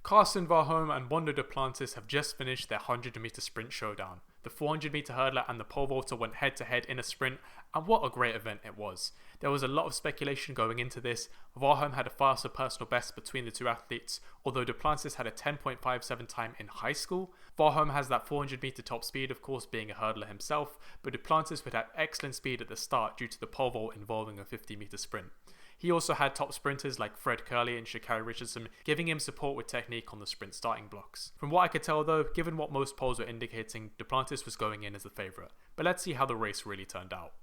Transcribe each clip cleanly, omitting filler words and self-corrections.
Karsten Warholm and Mondo Duplantis have just finished their 100m sprint showdown. The 400m hurdler and the pole vaulter went head to head in a sprint, and what a great event it was. There was a lot of speculation going into this. Warholm had a faster personal best between the two athletes, although Duplantis had a 10.57 time in high school. Warholm has that 400m top speed, of course, being a hurdler himself, but Duplantis would have excellent speed at the start due to the pole vault involving a 50m sprint. He also had top sprinters like Fred Curley and Sha'Carri Richardson giving him support with technique on the sprint starting blocks. From what I could tell though, given what most polls were indicating, Duplantis was going in as the favourite. But let's see how the race really turned out.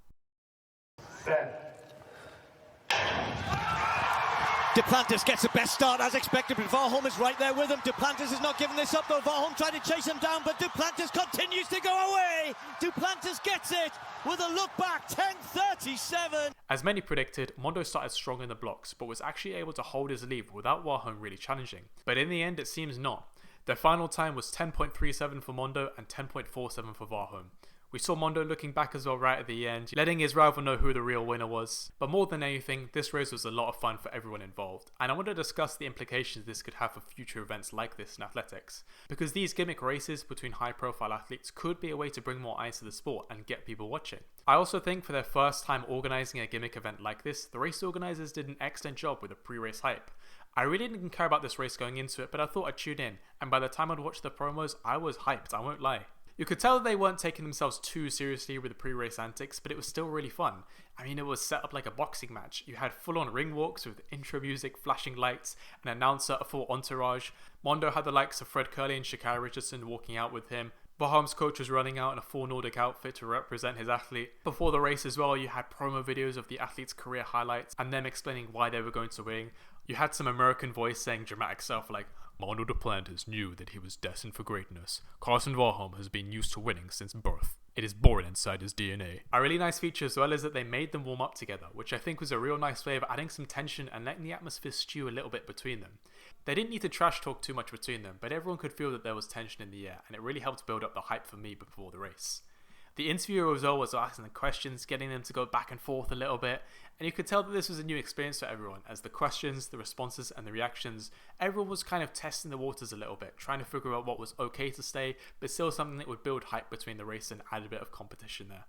Duplantis gets the best start as expected, but Warholm is right there with him. Duplantis is not giving this up though. Warholm tried to chase him down, but Duplantis continues to go away. Duplantis gets it with a look back, 10:37. As many predicted, Mondo started strong in the blocks, but was actually able to hold his lead without Warholm really challenging. But in the end, it seems not. Their final time was 10.37 for Mondo and 10.47 for Warholm. We saw Mondo looking back as well right at the end, letting his rival know who the real winner was. But more than anything, this race was a lot of fun for everyone involved, and I want to discuss the implications this could have for future events like this in athletics, because these gimmick races between high profile athletes could be a way to bring more eyes to the sport and get people watching. I also think for their first time organising a gimmick event like this, the race organisers did an excellent job with the pre-race hype. I really didn't care about this race going into it, but I thought I'd tune in, and by the time I'd watched the promos, I was hyped, I won't lie. You could tell that they weren't taking themselves too seriously with the pre-race antics, but it was still really fun. I mean, it was set up like a boxing match. You had full-on ring walks with intro music, flashing lights, an announcer, a full entourage. Mondo had the likes of Fred Curley and Sha'Carri Richardson walking out with him. Warholm's coach was running out in a full Nordic outfit to represent his athlete. Before the race as well, you had promo videos of the athlete's career highlights and them explaining why they were going to win. You had some American voice saying dramatic stuff like, Mondo Duplantis knew that he was destined for greatness. Karsten Warholm has been used to winning since birth. It is born inside his DNA. A really nice feature as well is that they made them warm up together, which I think was a real nice way of adding some tension and letting the atmosphere stew a little bit between them. They didn't need to trash talk too much between them, but everyone could feel that there was tension in the air, and it really helped build up the hype for me before the race. The interviewer as well was asking the questions, getting them to go back and forth a little bit, and you could tell that this was a new experience for everyone, as the questions, the responses and the reactions, everyone was kind of testing the waters a little bit, trying to figure out what was okay to say, but still something that would build hype between the race and add a bit of competition there.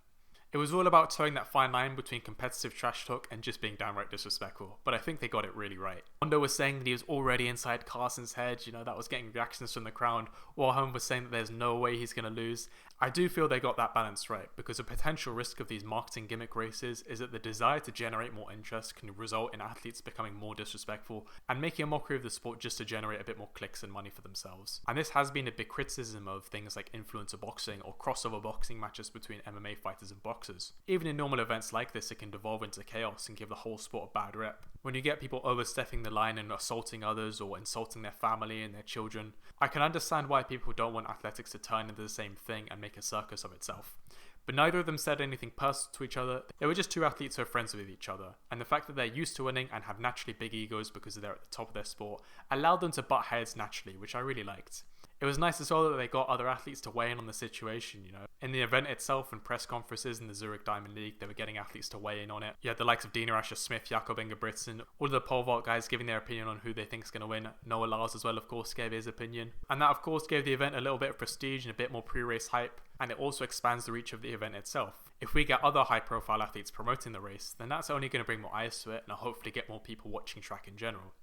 It was all about towing that fine line between competitive trash talk and just being downright disrespectful, but I think they got it really right. Mondo was saying that he was already inside Karsten's head, that was getting reactions from the crowd. Warholm was saying that there's no way he's going to lose. I do feel they got that balance right, because a potential risk of these marketing gimmick races is that the desire to generate more interest can result in athletes becoming more disrespectful and making a mockery of the sport just to generate a bit more clicks and money for themselves. And this has been a big criticism of things like influencer boxing or crossover boxing matches between MMA fighters and boxers. Even in normal events like this, it can devolve into chaos and give the whole sport a bad rep. When you get people overstepping the line and assaulting others or insulting their family and their children, I can understand why people don't want athletics to turn into the same thing and make a circus of itself. But neither of them said anything personal to each other. They were just two athletes who are friends with each other, and the fact that they're used to winning and have naturally big egos because they're at the top of their sport allowed them to butt heads naturally, which I really liked. It was nice as well that they got other athletes to weigh in on the situation, In the event itself and press conferences in the Zurich Diamond League, they were getting athletes to weigh in on it. You had the likes of Dina Asher-Smith, Jakob Ingebrigtsen, all of the pole vault guys giving their opinion on who they think is going to win. Noah Lars as well, of course, gave his opinion. And that, of course, gave the event a little bit of prestige and a bit more pre-race hype. And it also expands the reach of the event itself. If we get other high-profile athletes promoting the race, then that's only going to bring more eyes to it and hopefully get more people watching track in general.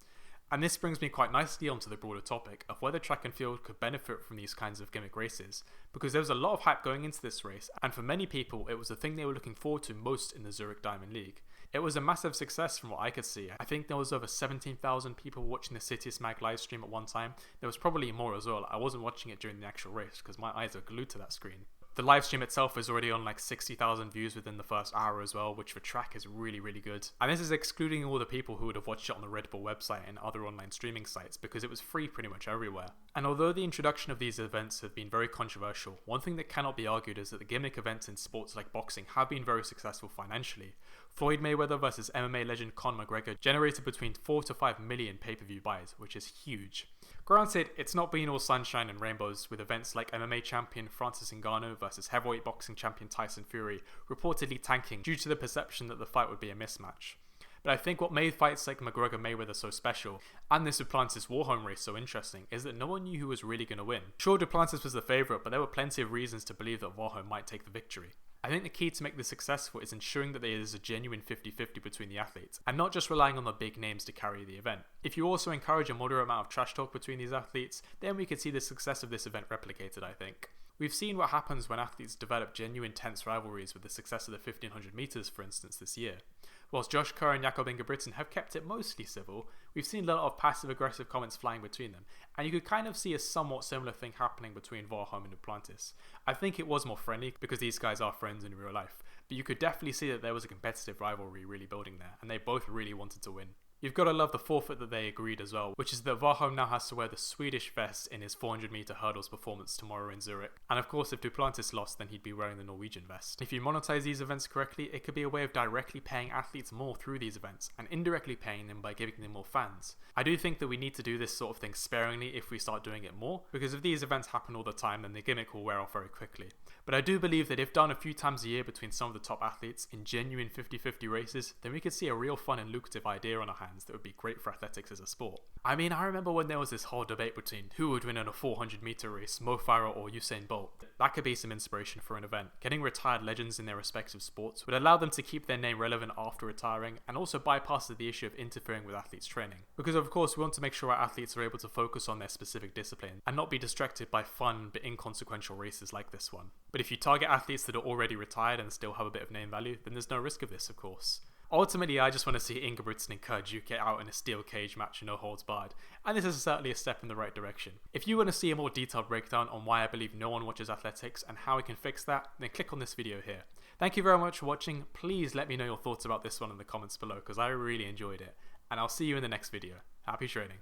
And this brings me quite nicely onto the broader topic of whether track and field could benefit from these kinds of gimmick races, because there was a lot of hype going into this race, and for many people it was the thing they were looking forward to most in the Zurich Diamond League. It was a massive success from what I could see. I think there was over 17,000 people watching the Citius Mag live stream at one time. There was probably more as well. I wasn't watching it during the actual race because my eyes are glued to that screen. The live stream itself is already on like 60,000 views within the first hour as well, which for track is really, really good. And this is excluding all the people who would have watched it on the Red Bull website and other online streaming sites, because it was free pretty much everywhere. And although the introduction of these events have been very controversial, one thing that cannot be argued is that the gimmick events in sports like boxing have been very successful financially. Floyd Mayweather vs MMA legend Conor McGregor generated between 4 to 5 million pay-per-view buys, which is huge. Granted, it's not been all sunshine and rainbows, with events like MMA champion Francis Ngannou versus heavyweight boxing champion Tyson Fury reportedly tanking due to the perception that the fight would be a mismatch. But I think what made fights like McGregor-Mayweather so special, and this Duplantis Warholm race so interesting, is that no one knew who was really going to win. Sure, Duplantis was the favourite, but there were plenty of reasons to believe that Warholm might take the victory. I think the key to make this successful is ensuring that there is a genuine 50-50 between the athletes, and not just relying on the big names to carry the event. If you also encourage a moderate amount of trash talk between these athletes, then we could see the success of this event replicated, I think. We've seen what happens when athletes develop genuine tense rivalries with the success of the 1500 meters, for instance, this year. Whilst Josh Kerr and Jakob Ingebrigtsen have kept it mostly civil, we've seen a lot of passive-aggressive comments flying between them, and you could kind of see a somewhat similar thing happening between Warholm and Duplantis. I think it was more friendly because these guys are friends in real life, but you could definitely see that there was a competitive rivalry really building there, and they both really wanted to win. You've got to love the forfeit that they agreed as well, which is that Warholm now has to wear the Swedish vest in his 400 meter hurdles performance tomorrow in Zurich. And of course, if Duplantis lost, then he'd be wearing the Norwegian vest. If you monetize these events correctly, it could be a way of directly paying athletes more through these events, and indirectly paying them by giving them more fans. I do think that we need to do this sort of thing sparingly if we start doing it more, because if these events happen all the time, then the gimmick will wear off very quickly. But I do believe that if done a few times a year between some of the top athletes in genuine 50-50 races, then we could see a real fun and lucrative idea on our hands that would be great for athletics as a sport. I mean, I remember when there was this whole debate between who would win in a 400 meter race, Mo Farah or Usain Bolt. That could be some inspiration for an event. Getting retired legends in their respective sports would allow them to keep their name relevant after retiring, and also bypass the issue of interfering with athletes' training. Because of course we want to make sure our athletes are able to focus on their specific discipline and not be distracted by fun but inconsequential races like this one. But if you target athletes that are already retired and still have a bit of name value, then there's no risk of this, of course. Ultimately, I just want to see Ingebrigtsen and Kerr duke it out in a steel cage match, no holds barred, and this is certainly a step in the right direction. If you want to see a more detailed breakdown on why I believe no one watches athletics and how we can fix that, then click on this video here. Thank you very much for watching. Please let me know your thoughts about this one in the comments below, because I really enjoyed it, and I'll see you in the next video. Happy training.